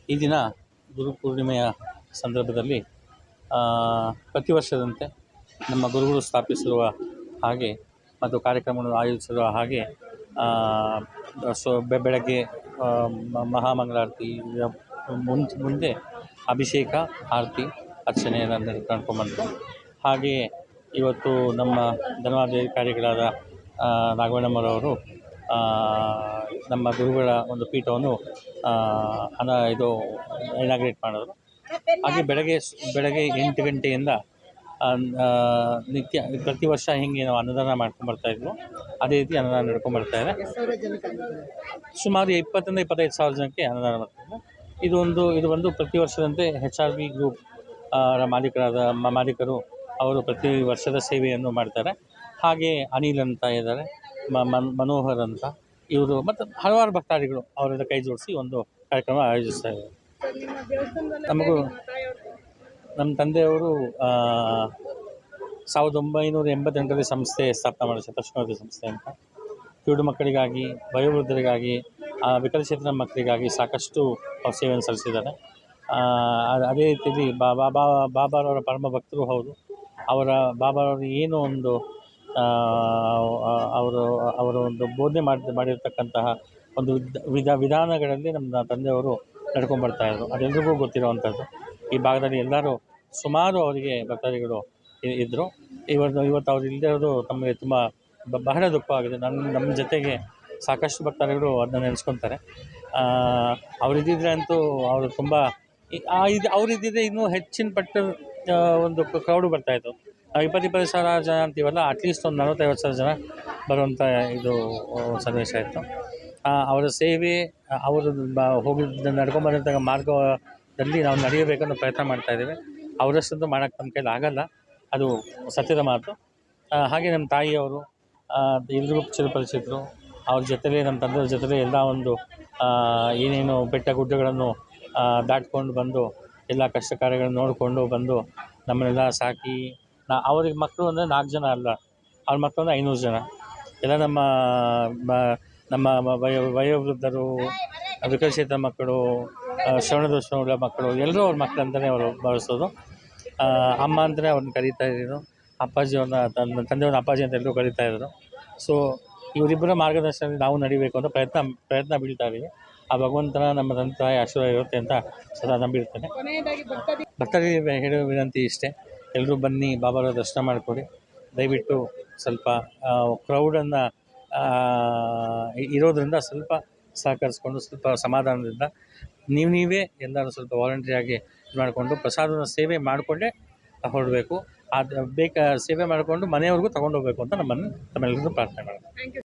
ಈ ದಿನ ಗುರು ಪೂರ್ಣಿಮೆಯ ಸಂದರ್ಭದಲ್ಲಿ ಪ್ರತಿ ವರ್ಷದಂತೆ ನಮ್ಮ ಗುರುಗಳು ಸ್ಥಾಪಿಸಿರುವ ಹಾಗೆ ಮತ್ತು ಕಾರ್ಯಕ್ರಮವನ್ನು ಆಯೋಜಿಸಿರುವ ಹಾಗೆ ಬೆಳಗ್ಗೆ ಮಹಾಮಂಗಳಾರತಿ ಮುಂದೆ ಅಭಿಷೇಕ ಆರತಿ ಅರ್ಚನೆಯನ್ನು ನಡ್ಕೊಂಡ್ಬಂತು. ಹಾಗೆಯೇ ಇವತ್ತು ನಮ್ಮ ಧರ್ಮಾಧಿಕಾರಿಗಳಾದ ರಾಘವೇಂದ್ರಮ್ಮರವರು ನಮ್ಮ ಗುರುಗಳ ಒಂದು ಪೀಠವನ್ನು ಇನಾಗ್ರೇಟ್ ಮಾಡಿದ್ರು. ಹಾಗೆ ಬೆಳಗ್ಗೆ 8 ಗಂಟೆಯಿಂದ ನಿತ್ಯ ಪ್ರತಿ ವರ್ಷ ಹಿಂಗೆ ನಾವು ಅನ್ನದಾನ ಮಾಡ್ಕೊಂಬರ್ತಾಯಿದ್ವು. ಅದೇ ರೀತಿ ಅನ್ನದಾನ ನಡ್ಕೊಂಬರ್ತಾಯಿದೆ. ಸುಮಾರು 20-25 ಸಾವಿರ ಜನಕ್ಕೆ ಅನ್ನದಾನ ಮಾಡ್ತಾಯಿದ್ವು. ಇದು ಒಂದು ಪ್ರತಿ ವರ್ಷದಂತೆ HRV ಗ್ರೂಪ್ ಮಾಲೀಕರು ಅವರು ಪ್ರತಿ ವರ್ಷದ ಸೇವೆಯನ್ನು ಮಾಡ್ತಾರೆ. ಹಾಗೆ ಅನಿಲ್ ಅಂತ ಇದ್ದಾರೆ, ಮನೋಹರ್ ಅಂತ, ಇವರು ಮತ್ತು ಹಲವಾರು ಭಕ್ತಾದಿಗಳು ಅವರೆಲ್ಲ ಕೈ ಜೋಡಿಸಿ ಒಂದು ಕಾರ್ಯಕ್ರಮ ಆಯೋಜಿಸ್ತಾ ಇದ್ದಾರೆ. ನಮ್ಮ ತಂದೆಯವರು 1988ರಲ್ಲಿ ಸಂಸ್ಥೆ ಸ್ಥಾಪನೆ ಮಾಡಿದ ಶತಶೃಂಗೇರಿ ಸಂಸ್ಥೆ ಅಂತ. ಕಿವುಡು ಮಕ್ಕಳಿಗಾಗಿ, ವಯೋವೃದ್ಧರಿಗಾಗಿ, ವಿಕಲಚೇತನ ಮಕ್ಕಳಿಗಾಗಿ ಸಾಕಷ್ಟು ಸೇವೆಯನ್ನು ಸಲ್ಲಿಸಿದ್ದಾರೆ. ಅದೇ ರೀತಿಯಲ್ಲಿ ಬಾಬಾರವರ ಪರಮ ಭಕ್ತರು ಹೌದು. ಬಾಬಾರವರು ಏನು ಒಂದು ಅವರು ಒಂದು ಬೋಧನೆ ಮಾಡಿರ್ತಕ್ಕಂತಹ ಒಂದು ವಿಧಾನಗಳಲ್ಲಿ ನಮ್ಮ ತಂದೆಯವರು ನಡ್ಕೊಂಡ್ಬರ್ತಾಯಿದ್ರು. ಅದೆಲ್ಲರಿಗೂ ಗೊತ್ತಿರುವಂಥದ್ದು. ಈ ಭಾಗದಲ್ಲಿ ಎಲ್ಲರೂ ಸುಮಾರು ಅವರಿಗೆ ಭಕ್ತಾದಿಗಳು ಇದ್ದರು. ಇವತ್ತು ಅವ್ರು ಇಲ್ಲದೇ ಇರೋದು ತಮಗೆ ತುಂಬ ಬಹಳ ದುಃಖವಾಗಿದೆ. ನಮ್ಮ ಜೊತೆಗೆ ಸಾಕಷ್ಟು ಭಕ್ತಾದಿಗಳು ಅದನ್ನ ನೆನೆಸ್ಕೊತಾರೆ. ಅವರಿದ್ದಿದ್ರೆ ಅಂತೂ ಅವರು ತುಂಬ ಅವರಿದ್ದಿದ್ರೆ ಇನ್ನೂ ಹೆಚ್ಚಿನ ಪಟ್ಟು ಒಂದು ಕ್ರೌಡು ಬರ್ತಾಯಿತ್ತು. 20-25 ಸಾವಿರ ಜನ ಅಂತೀವಲ್ಲ, ಅಟ್ಲೀಸ್ಟ್ ಒಂದು 40-50 ಸಾವಿರ ಜನ ಬರುವಂಥ ಇದು ಸನ್ನಿವೇಶ ಇತ್ತು. ಅವರ ಸೇವೆ, ಅವರು ನಡ್ಕೊಂಬಂದಂಥ ಮಾರ್ಗದಲ್ಲಿ ನಾವು ನಡೆಯಬೇಕನ್ನೋ ಪ್ರಯತ್ನ ಮಾಡ್ತಾಯಿದ್ದೇವೆ. ಅವರಷ್ಟಂತೂ ಮಾಡೋಕ್ಕೆ ನಮ್ಮ ಕೈಲಿ ಆಗೋಲ್ಲ, ಅದು ಸತ್ಯದ ಮಾತು. ಹಾಗೆ ನಮ್ಮ ತಾಯಿಯವರು ಎಲ್ರಿಗೂ ಚಿರಪರಿಚಿತರು. ಅವ್ರ ಜೊತೆಲೇ, ನಮ್ಮ ತಂದೆಯವ್ರ ಜೊತೆಲೇ ಎಲ್ಲ ಒಂದು ಏನೇನು ಬೆಟ್ಟ ಗುಡ್ಡಗಳನ್ನು ದಾಟ್ಕೊಂಡು ಬಂದು ಎಲ್ಲ ಕಷ್ಟ ಕಾರ್ಯಗಳನ್ನು ನೋಡಿಕೊಂಡು ಬಂದು ನಮ್ಮನ್ನೆಲ್ಲ ಸಾಕಿ, ಅವ್ರಿಗೆ ಮಕ್ಕಳು ಅಂದರೆ 4 ಜನ ಅಲ್ಲ, ಅವ್ರ ಮಕ್ಕಳು ಅಂದರೆ 500 ಜನ. ಎಲ್ಲ ನಮ್ಮ ವಯೋವೃದ್ಧರು, ವಿಕಲಚೇತನ ಮಕ್ಕಳು, ಶ್ರವಣದೋಷವುಳ್ಳ ಮಕ್ಕಳು, ಎಲ್ಲರೂ ಅವ್ರ ಮಕ್ಕಳಂತಲೇ ಅವರು ಭಾವಿಸೋದು. ಅಮ್ಮ ಅಂತಲೇ ಅವ್ರನ್ನ ಕರೀತಾ ಇದ್ದರು. ಅಪ್ಪಾಜಿಯವ್ರನ್ನ ತಂದೆಯವ್ರನ್ನ ಅಪ್ಪಾಜಿ ಅಂತ ಎಲ್ಲರೂ ಕರೀತಾ ಇದ್ದರು. ಸೊ ಇವರಿಬ್ಬರ ಮಾರ್ಗದರ್ಶನದಲ್ಲಿ ನಾವು ನಡಿಬೇಕು ಅಂತ ಪ್ರಯತ್ನ ಬೀಳ್ತಾ ಇದ್ದೀವಿ. ಆ ಭಗವಂತನ ನಮ್ಮ ತಂದೆ ತಾಯಿ ಆಶೀರ್ವಾದ ಇರುತ್ತೆ ಅಂತ ಸದಾ ನಂಬಿರ್ತೇನೆ. ಭಕ್ತರಿಗೆ ಹೇಳುವ ವಿನಂತಿ ಇಷ್ಟೇ, ಎಲ್ಲರೂ ಬನ್ನಿ, ಬಾಬಾರ ದರ್ಶನ ಮಾಡಿಕೊಡಿ. ದಯವಿಟ್ಟು ಸ್ವಲ್ಪ ಕ್ರೌಡನ್ನು ಇರೋದರಿಂದ ಸ್ವಲ್ಪ ಸಹಕರಿಸ್ಕೊಂಡು, ಸ್ವಲ್ಪ ಸಮಾಧಾನದಿಂದ ನೀವೇ ಎಲ್ಲರೂ ಸ್ವಲ್ಪ ವಾಲಂಟ್ರಿಯಾಗಿ ಇದು ಮಾಡಿಕೊಂಡು ಪ್ರಸಾದದ ಸೇವೆ ಮಾಡಿಕೊಂಡೇ ಹೊರಡಬೇಕು. ಸೇವೆ ಮಾಡಿಕೊಂಡು ಮನೆಯವ್ರಿಗೂ ತೊಗೊಂಡೋಗ್ಬೇಕು ಅಂತ ತಮ್ಮೆಲ್ಲರಿಗೂ ಪ್ರಾರ್ಥನೆ ಮಾಡೋದು.